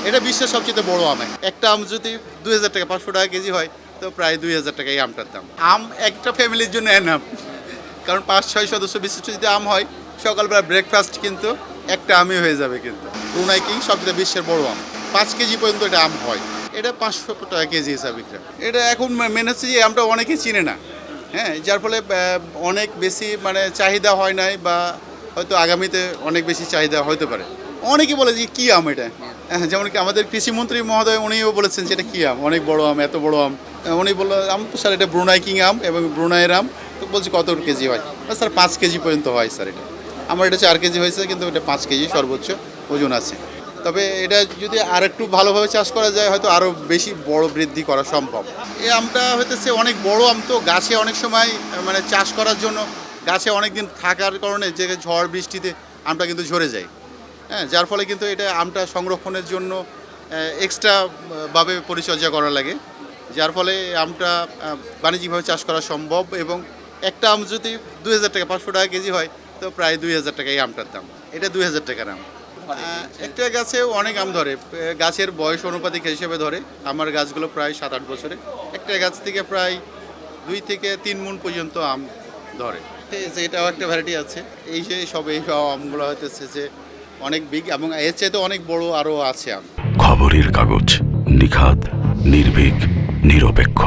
এটা বিশ্বের সবচেয়ে বড় আম। একটা আম যদি 2000 টাকা 500 টাকা কেজি হয়, তো প্রায় 2000 টাকা এই আমটার দাম। আম একটা ফ্যামিলির জন্য এনাফ, কারণ 5-6 সদস্য বিশিষ্ট যদি আম হয়, সকালবেলা ব্রেকফাস্ট কিন্তু একটা আমই হয়ে যাবে। কিন্তু ব্রুনাই কিং সবচেয়ে বিশ্বের বড় আম, 5 কেজি পর্যন্ত এটা আম হয়। এটা 500 টাকা কেজি হিসাবে বিক্রি। এটা এখন মেনে হচ্ছে যে আমটা অনেকেই চিনে না, হ্যাঁ, যার ফলে অনেক বেশি মানে চাহিদা হয় নাই, বা হয়তো আগামীতে অনেক বেশি চাহিদা হতে পারে। অনেকে বলে যে কী আম এটা, হ্যাঁ, যেমন কি আমাদের কৃষিমন্ত্রী মহোদয় উনিও বলেছেন যে এটা কী আম, অনেক বড় আম, এত বড় আম। উনি বললো আম তো স্যার এটা ব্রুনাই কিং আম এবং ব্রুনাইয়ের আম। তো বলছি কত কেজি হয়, স্যার 5 কেজি পর্যন্ত হয় স্যার। এটা আমার এটা 4 কেজি হয়েছে, কিন্তু এটা 5 কেজি সর্বোচ্চ ওজন আছে। তবে এটা যদি আর একটু ভালোভাবে চাষ করা যায়, হয়তো আরও বেশি বড় বৃদ্ধি করা সম্ভব। এই আমটা হইতেছে অনেক বড় আম, তো গাছে অনেক সময় মানে চাষ করার জন্য গাছে অনেক দিন থাকার কারণে যে ঝড় বৃষ্টিতে আমটা কিন্তু ঝরে যায়, হ্যাঁ, যার ফলে কিন্তু এটা আমটা সংরক্ষণের জন্য এক্সট্রা ভাবে পরিচর্যা করা লাগে, যার ফলে আমটা বাণিজ্যিকভাবে চাষ করা সম্ভব। এবং একটা আম যদি 2000 টাকা 500 টাকা কেজি হয়, তো প্রায় 2000 টাকা এই আমটার দাম। এটা 2000 টাকার আম। একটা গাছে অনেক আম ধরে, গাছের বয়স অনুপাতিক হিসেবে ধরে। আমার গাছগুলো প্রায় 7-8 বছরে, একটা গাছ থেকে প্রায় 2 থেকে 3 মণ পর্যন্ত আম ধরে। এটাও একটা ভ্যারাইটি আছে। এই সব আমগুলো হইতেছে যে অনেক বিগ, এবং এর চাইতে অনেক বড় আরও আছে আম। খবরের কাগজ, নিখাত, নির্ভীক, নিরপেক্ষ।